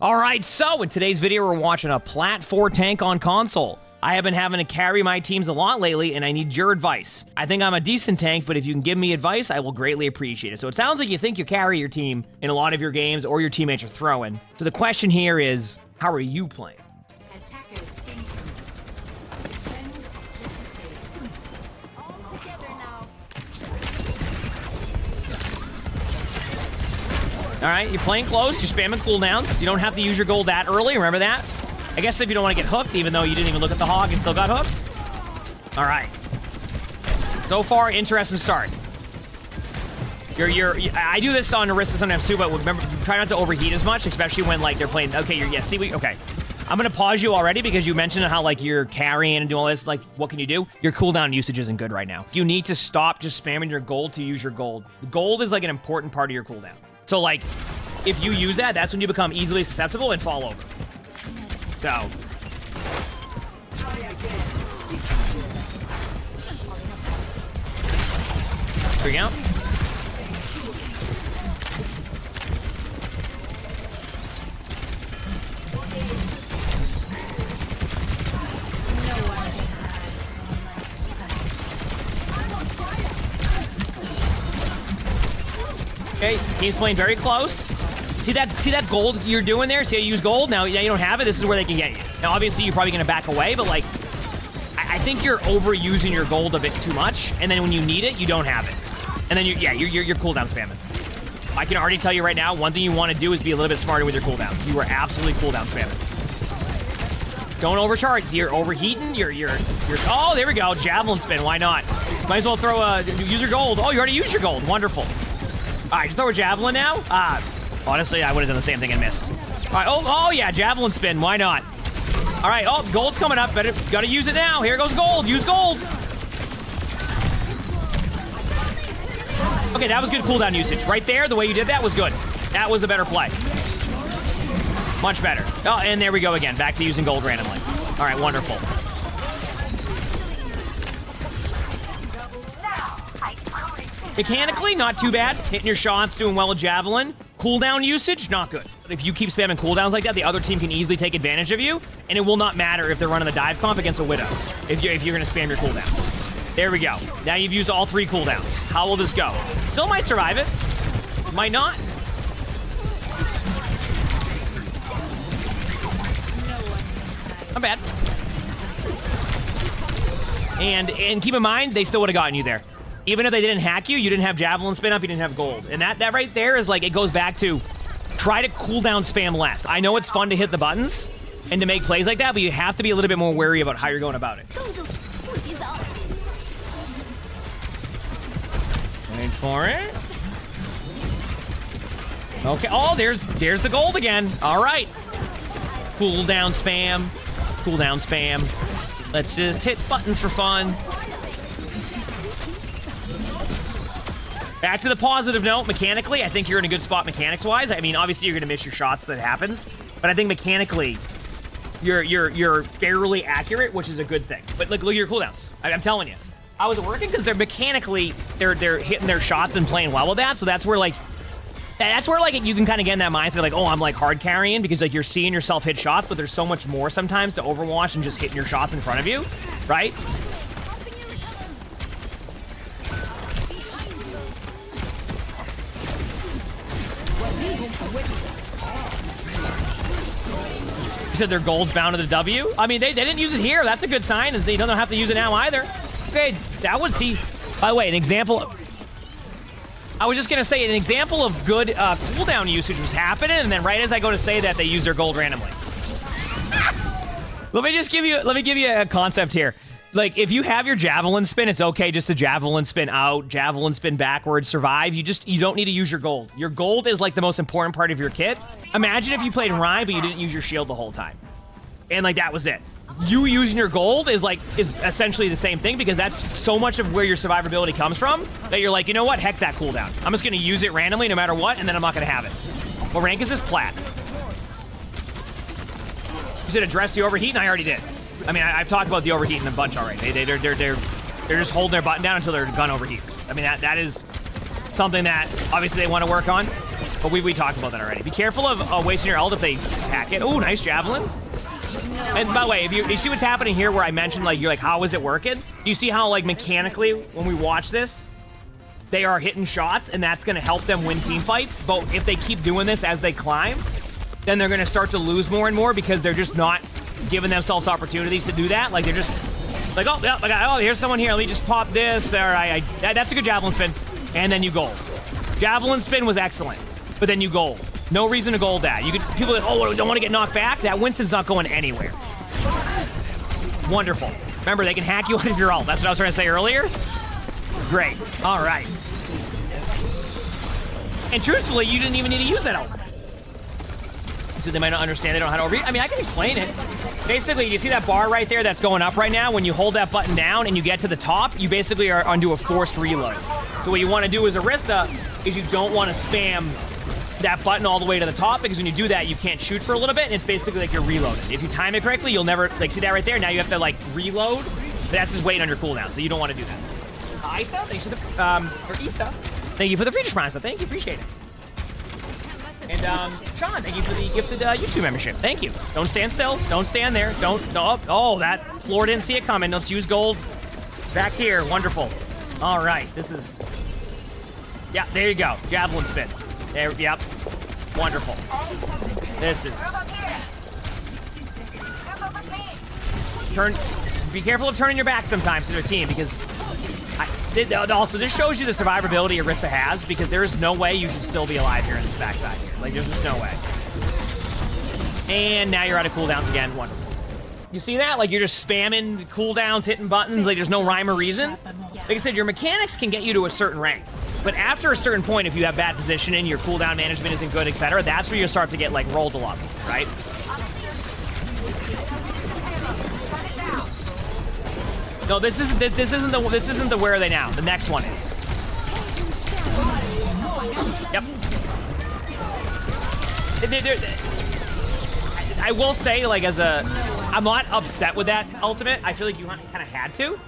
All right, so in today's video, we're watching a Plat 4 tank on console. I have been having to carry my teams a lot lately, and I need your advice. I think I'm a decent tank, but if you can give me advice, I will greatly appreciate it. So it sounds like you think you carry your team in a lot of your games, or your teammates are throwing. So the question here is, how are you playing? All right, you're playing close, you're spamming cooldowns. You don't have to use your gold that early, remember that? I guess if you don't want to get hooked, even though you didn't even look at the hog and still got hooked. All right. So far, interesting start. I do this on Arista sometimes too, but remember, try not to overheat as much, especially when like they're playing, okay, okay. I'm gonna pause you already because you mentioned how like you're carrying and doing all this, like what can you do? Your cooldown usage isn't good right now. You need to stop just spamming your gold to use your gold. Gold is like an important part of your cooldown. So, like, if you use that, that's when you become easily susceptible and fall over. So. Here we go. Okay, team's playing very close. See that gold you're doing there? See how you use gold? Now you don't have it. This is where they can get you. Now, obviously, you're probably going to back away, but, like, I think you're overusing your gold a bit too much, and then when you need it, you don't have it. And then, you're cooldown spamming. I can already tell you right now, one thing you want to do is be a little bit smarter with your cooldowns. You are absolutely cooldown spamming. Don't overcharge. You're overheating. Oh, there we go. Javelin spin. Why not? Might as well throw use your gold. Oh, you already used your gold. Wonderful. All right, just throw a javelin now. Honestly, I would have done the same thing and missed. All right, oh yeah, javelin spin. Why not? All right, oh, gold's coming up. Gotta use it now. Here goes gold. Use gold. Okay, that was good cooldown usage. Right there, the way you did that was good. That was a better play. Much better. Oh, and there we go again. Back to using gold randomly. All right, wonderful. Mechanically, not too bad. Hitting your shots, doing well with javelin. Cooldown usage, not good. If you keep spamming cooldowns like that, the other team can easily take advantage of you, and it will not matter if they're running the dive comp against a Widow, if you're going to spam your cooldowns. There we go. Now you've used all three cooldowns. How will this go? Still might survive it. Might not. Not bad. And keep in mind, they still would have gotten you there. Even if they didn't hack you, you didn't have javelin spin up, you didn't have gold. And that right there is like, it goes back to try to cooldown spam less. I know it's fun to hit the buttons and to make plays like that, but you have to be a little bit more wary about how you're going about it. Wait for it. Okay, oh, there's the gold again. All right. Cooldown spam. Cooldown spam. Let's just hit buttons for fun. Back to the positive note, mechanically, I think you're in a good spot mechanics-wise. I mean, obviously, you're going to miss your shots, so it happens. But I think mechanically, you're fairly accurate, which is a good thing. But look at your cooldowns. I'm telling you. How is it working? Because they're hitting their shots and playing well with that. So that's where, like, you can kind of get in that mindset, like, oh, I'm, like, hard carrying. Because, like, you're seeing yourself hit shots, but there's so much more sometimes to Overwatch than just hitting your shots in front of you, right? You said their gold's bound to the W? I mean, they didn't use it here. That's a good sign, and they don't have to use it now either. Okay, that would see. By the way, an example. I was just gonna say an example of good cooldown usage was happening, and then right as I go to say that, they use their gold randomly. Let me give you a concept here. Like, if you have your javelin spin, it's okay just to javelin spin out, javelin spin backwards, survive. You don't need to use your gold. Your gold is, like, the most important part of your kit. Imagine if you played Ryan, but you didn't use your shield the whole time. And, like, that was it. You using your gold is essentially the same thing, because that's so much of where your survivability comes from that you're like, you know what? Heck that cooldown. I'm just going to use it randomly no matter what, and then I'm not going to have it. What rank is this? Plat. You said address the overheat, and I already did. I mean, I've talked about the overheating a bunch already. They're just holding their button down until their gun overheats. I mean, that is something that obviously they want to work on. But we talked about that already. Be careful of wasting your ult if they hack it. Oh, nice javelin. And by the way, if you see what's happening here where I mentioned, like, you're like, how is it working? You see how, like, mechanically, when we watch this, they are hitting shots, and that's going to help them win team fights. But if they keep doing this as they climb, then they're going to start to lose more and more because they're just not giving themselves opportunities to do that. Like, they're just like, oh, yeah, oh, here's someone here. Let me just pop this. Or that's a good javelin spin. And then you gold. Javelin spin was excellent, but then you gold. No reason to gold that. You could, people that, oh, don't want to get knocked back. That Winston's not going anywhere. Wonderful. Remember, they can hack you out of your ult. That's what I was trying to say earlier. Great. All right. And truthfully, you didn't even need to use that ult. So they might not understand. They don't know how to overheat. I mean, I can explain it. Basically, you see that bar right there that's going up right now? When you hold that button down and you get to the top, you basically are onto a forced reload. So what you want to do as Orisa is you don't want to spam that button all the way to the top, because when you do that, you can't shoot for a little bit, and it's basically like you're reloading. If you time it correctly, you'll never, like, see that right there? Now you have to, like, reload. But that's just waiting on your cooldown, so you don't want to do that. Isa, thanks for the, or Isa. Thank you for the free sponsor. Thank you, appreciate it. And, Sean, thank you for the gifted YouTube membership. Thank you. Don't stand still. Don't stand there. Don't, oh, that floor didn't see it coming. Let's use gold back here. Wonderful. All right, this is, yeah, there you go. Javelin spin. There, yep. Wonderful. This is... Be careful of turning your back sometimes to their team, because... also, this shows you the survivability Orisa has, because there is no way you should still be alive here in this backside here. Like, there's just no way. And now you're out of cooldowns again. Wonderful. You see that? Like, you're just spamming cooldowns, hitting buttons, like there's no rhyme or reason. Like I said, your mechanics can get you to a certain rank. But after a certain point, if you have bad positioning, your cooldown management isn't good, etc., that's where you start to get, like, rolled a lot, right? No, this isn't the where are they now. The next one is. Yep. I will say, like, I'm not upset with that ultimate. I feel like you kind of had to.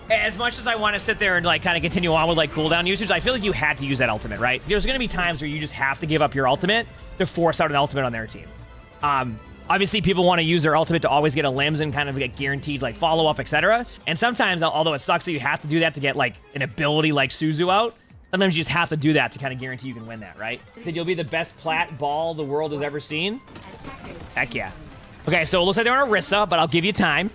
As much as I want to sit there and, like, kind of continue on with, like, cooldown usage, I feel like you had to use that ultimate, right? There's going to be times where you just have to give up your ultimate to force out an ultimate on their team. Obviously, people want to use their ultimate to always get a limbs and kind of get guaranteed, like, follow-up, etc. And sometimes, although it sucks that you have to do that to get, like, an ability like Suzu out, sometimes you just have to do that to kind of guarantee you can win that, right? That you'll be the best plat ball the world has ever seen? Heck yeah. Okay, so it looks like they're on Orisa, but I'll give you time.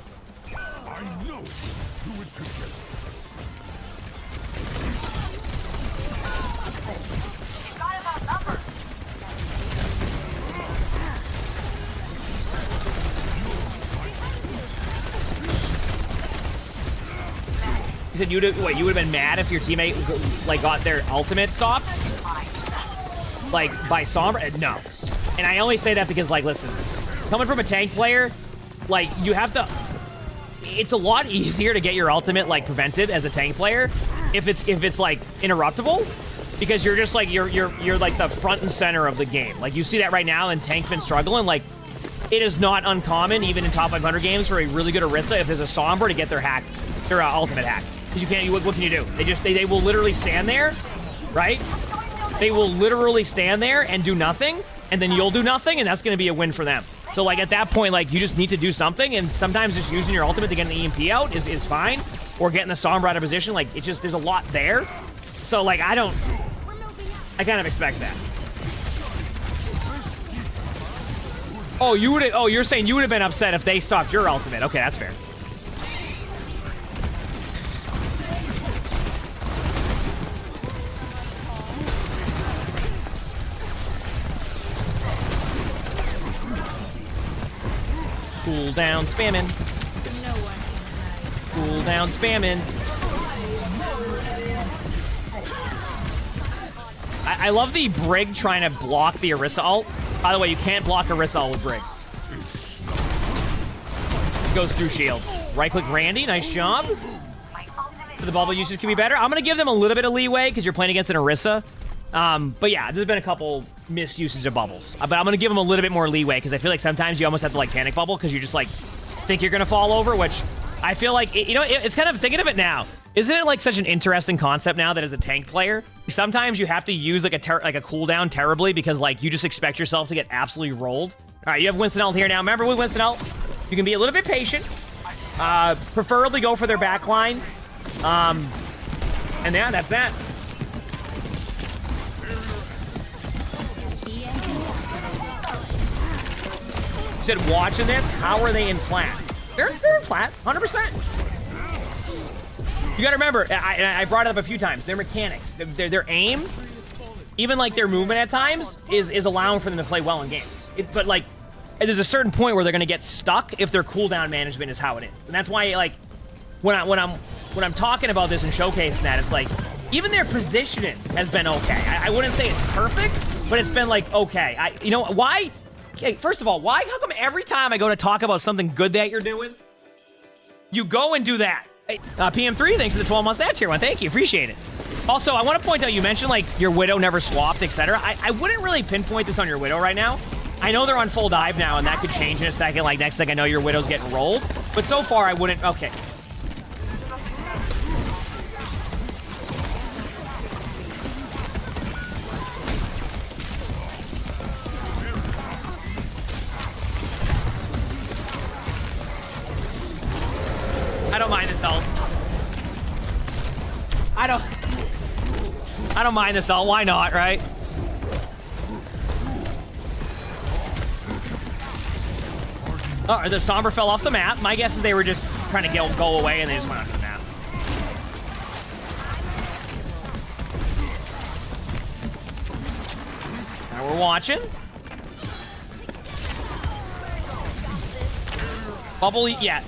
You said you would have been mad if your teammate, like, got their ultimate stopped? Like, by Sombra? No. And I only say that because, like, listen, coming from a tank player, like, you have to... It's a lot easier to get your ultimate, like, prevented as a tank player if it's like, interruptible. Because you're just, like, you're like, the front and center of the game. Like, you see that right now, and Tank's been struggling. Like, it is not uncommon, even in top 500 games, for a really good Orisa, if there's a Sombra, to get their hack, their ultimate hack. Because you can't, what can you do? They will literally stand there, right? They will literally stand there and do nothing, and then you'll do nothing, and that's going to be a win for them. So, like, at that point, like, you just need to do something, and sometimes just using your ultimate to get an EMP out is fine, or getting the Sombra out of position. Like, it's just, there's a lot there. So, like, I kind of expect that. Oh, you're saying you would have been upset if they stopped your ultimate. Okay, that's fair. Cool down spamming. Cool down spamming. I love the Brig trying to block the Orisa ult. By the way, you can't block Orisa ult with Brig. Goes through shield. Right click Randy, nice job. The bubble usage can be better. I'm going to give them a little bit of leeway because you're playing against an Orisa. But yeah, there's been a couple misusage of bubbles. But I'm going to give them a little bit more leeway because I feel like sometimes you almost have to, like, panic bubble because you just, like, think you're going to fall over, which I feel like, it's kind of, thinking of it now, Isn't it like such an interesting concept now that as a tank player, sometimes you have to use like a cooldown terribly because like you just expect yourself to get absolutely rolled. All right, you have Winston ult here now. Remember with Winston ult, you can be a little bit patient. Preferably go for their back line. And yeah, that's that. You said watching this, how are they in flat? They're in flat, 100%. You gotta remember, I brought it up a few times, their mechanics, their aim, even like their movement at times, is allowing for them to play well in games. But like, there's a certain point where they're gonna get stuck if their cooldown management is how it is. And that's why, like, when I'm talking about this and showcasing that, it's like, even their positioning has been okay. I wouldn't say it's perfect, but it's been like, okay. You know, why? Okay, first of all, how come every time I go to talk about something good that you're doing, you go and do that? Hey, PM3, thanks for the 12 months. That's here one. Thank you. Appreciate it. Also, I want to point out, you mentioned, like, your Widow never swapped, etc. I wouldn't really pinpoint this on your Widow right now. I know they're on full dive now, and that could change in a second. Like, next thing I know, your Widow's getting rolled. But so far, I wouldn't... Okay. I don't mind this ult. I don't mind this ult. Why not, right? Oh, the Somber fell off the map. My guess is they were just trying to go away and they just went off the map. Now we're watching. Bubble, yeah.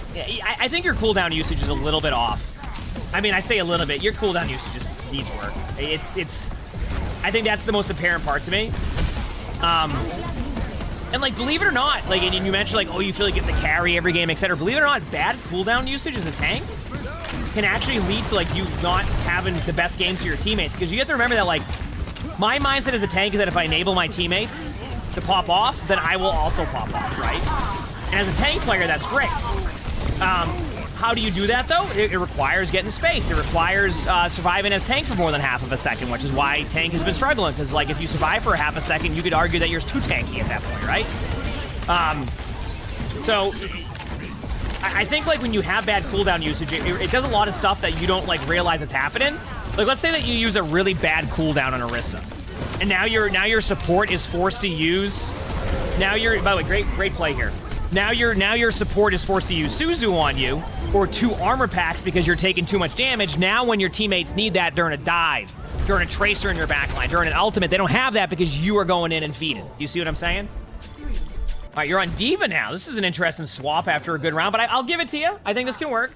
I think your cooldown usage is a little bit off. I mean, I say a little bit. Your cooldown usage just needs work. I think that's the most apparent part to me. And like, believe it or not, like, and you mentioned like, oh, you feel like you get the carry every game, etc. Believe it or not, bad cooldown usage as a tank can actually lead to like you not having the best games to your teammates. Because you have to remember that like, my mindset as a tank is that if I enable my teammates to pop off, then I will also pop off, right? And as a tank player, that's great. How do you do that, though? It requires getting space. It requires surviving as tank for more than half of a second, which is why tank has been struggling. Because, like, if you survive for half a second, you could argue that you're too tanky at that point, right? So, I think, like, when you have bad cooldown usage, it does a lot of stuff that you don't, like, realize it's happening. Like, let's say that you use a really bad cooldown on Orisa. And now your support is forced to use... Now you're... By the way, great play here. Now your support is forced to use Suzu on you, or 2 armor packs because you're taking too much damage. Now when your teammates need that during a dive, during a tracer in your backline, during an ultimate, they don't have that because you are going in and feeding. You see what I'm saying? All right, you're on Diva now. This is an interesting swap after a good round, but I'll give it to you. I think this can work.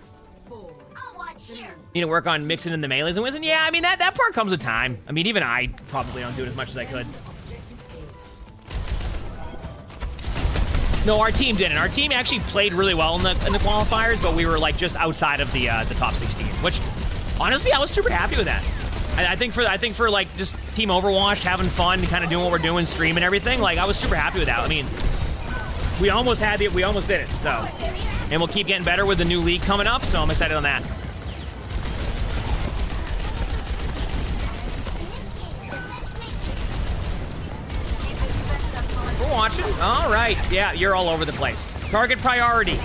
Need to work on mixing in the melees and Winston. Yeah, I mean, that part comes with time. I mean, even I probably don't do it as much as I could. No, our team didn't. Our team actually played really well in the qualifiers, but we were like just outside of the top 16. Which, honestly, I was super happy with that. I think for like just Team Overwatch, having fun, kind of doing what we're doing, streaming everything. Like, I was super happy with that. I mean, we almost did it. So, and we'll keep getting better with the new league coming up. So I'm excited on that. We're watching. All right. Yeah, you're all over the place. Target priority.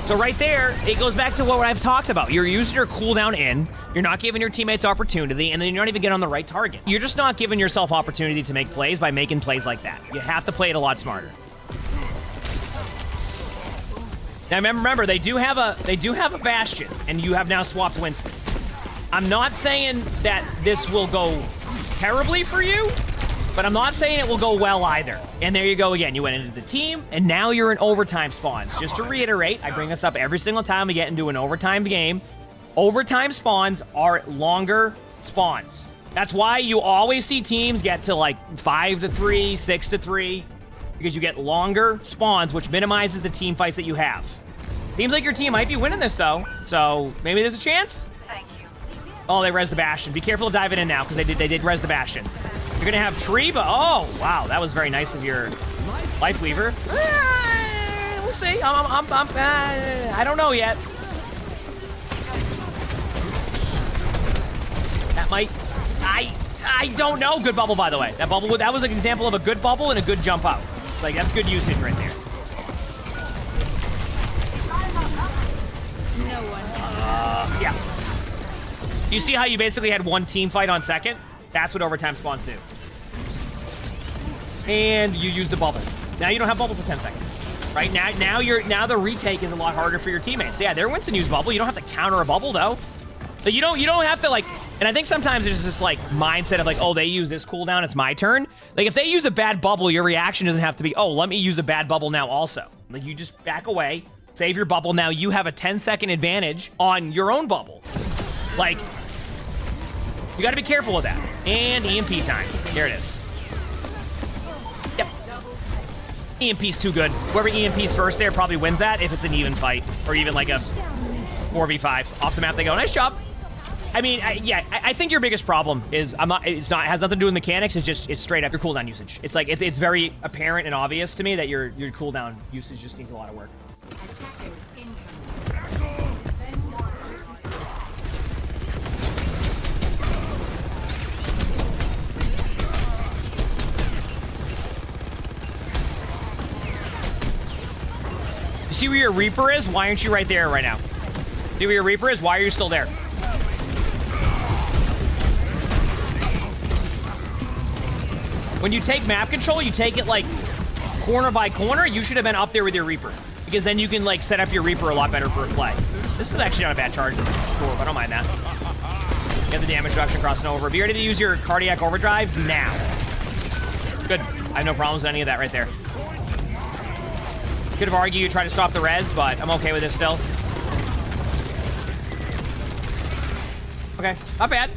So right there, it goes back to what I've talked about. You're using your cooldown in. You're not giving your teammates opportunity, and then you're not even getting on the right target. You're just not giving yourself opportunity to make plays by making plays like that. You have to play it a lot smarter. Now remember, they do have a Bastion, and you have now swapped Winston. I'm not saying that this will go terribly for you, but I'm not saying it will go well either. And there you go again. You went into the team, and now you're in overtime spawns. Just to reiterate, I bring this up every single time we get into an overtime game. Overtime spawns are longer spawns. That's why you always see teams get to like 5-3, 6-3, because you get longer spawns, which minimizes the team fights that you have. Seems like your team might be winning this, though. So maybe there's a chance? Thank you. Oh, they res the Bastion. Be careful of diving in now, because they did res the Bastion. You're gonna have tree, but oh wow, that was very nice of your Life Weaver. We'll see. I don't know yet. That might... I don't know. Good bubble, by the way. That bubble, that was an example of a good bubble and a good jump out. Like, that's good usage right there. Yeah. You see how you basically had one team fight on second? That's what overtime spawns do. And you use the bubble. Now you don't have bubble for 10 seconds. Right? Now the retake is a lot harder for your teammates. Yeah, their Winston used bubble. You don't have to counter a bubble though. But you don't have to like, and I think sometimes there's this like mindset of like, oh, they use this cooldown, it's my turn. Like if they use a bad bubble, your reaction doesn't have to be, oh, let me use a bad bubble now also. Like you just back away, save your bubble. Now you have a 10-second advantage on your own bubble. Like, you gotta be careful with that. And EMP time. Here it is. Yep. EMP's too good. Whoever EMP's first there probably wins that if it's an even fight. Or even like a 4v5. Off the map they go. Nice job. I mean, I think your biggest problem is, it has nothing to do with mechanics, it's straight up your cooldown usage. It's like, it's very apparent and obvious to me that your cooldown usage just needs a lot of work. You see where your Reaper is? Why aren't you right there right now? See where your Reaper is? Why are you still there? When you take map control, you take it like corner by corner. You should have been up there with your Reaper, because then you can like set up your Reaper a lot better for a play. This is actually not a bad charge, but I don't mind that. You have the damage reduction crossing over. Be ready to use your cardiac overdrive now. Good. I have no problems with any of that right there. Could have argued you try to stop the res, but I'm okay with this still. Okay, not bad.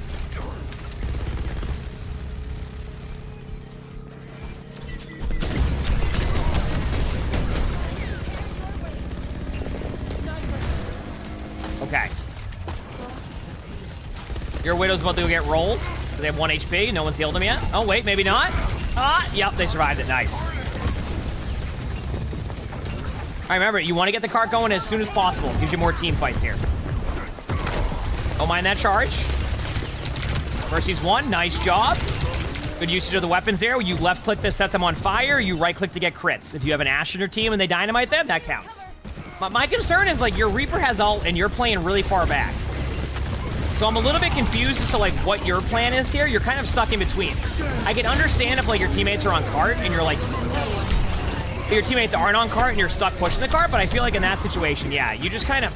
Okay. Your Widow's about to go get rolled. They have 1 HP. No one's healed them yet. Oh, wait, maybe not. Ah, yep, they survived it. Nice. All right, remember, you want to get the cart going as soon as possible. Gives you more team fights here. Don't mind that charge. Mercy's 1. Nice job. Good usage of the weapons there. You left-click to set them on fire. You right-click to get crits. If you have an Ashe in your team and they dynamite them, that counts. My concern is, like, your Reaper has ult and you're playing really far back. So I'm a little bit confused as to, like, what your plan is here. You're kind of stuck in between. I can understand if, like, your teammates are on cart and you're, like... your teammates aren't on cart and you're stuck pushing the cart, but I feel like in that situation, yeah, you just kind of...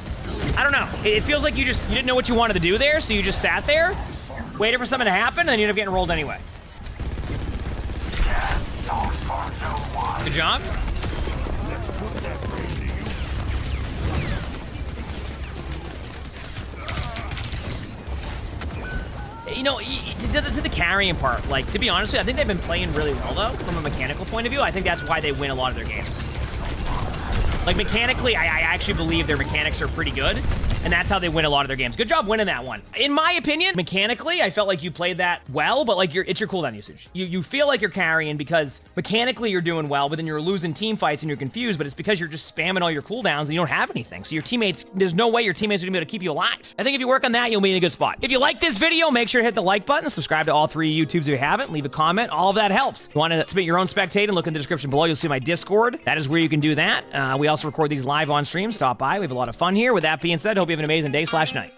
I don't know. It feels like you didn't know what you wanted to do there, so you just sat there, waited for something to happen, and then you end up getting rolled anyway. Good job. You know, to the carrying part, like, to be honest with you, I think they've been playing really well, though, from a mechanical point of view. I think that's why they win a lot of their games. Like, mechanically, I actually believe their mechanics are pretty good, and that's how they win a lot of their games. Good job winning that one. In my opinion, mechanically, I felt like you played that well, but, like, it's your cooldown usage. You feel like you're carrying because mechanically you're doing well, but then you're losing team fights and you're confused, but it's because you're just spamming all your cooldowns and you don't have anything. So your teammates, there's no way your teammates are gonna be able to keep you alive. I think if you work on that, you'll be in a good spot. If you like this video, make sure to hit the like button, subscribe to all 3 YouTubes if you haven't, leave a comment, all of that helps. If you want to submit your own spectating, look in the description below, you'll see my Discord. That is where you can do that. We also record these live on stream. Stop by, we have a lot of fun here. With that being said, hope you have an amazing day/night.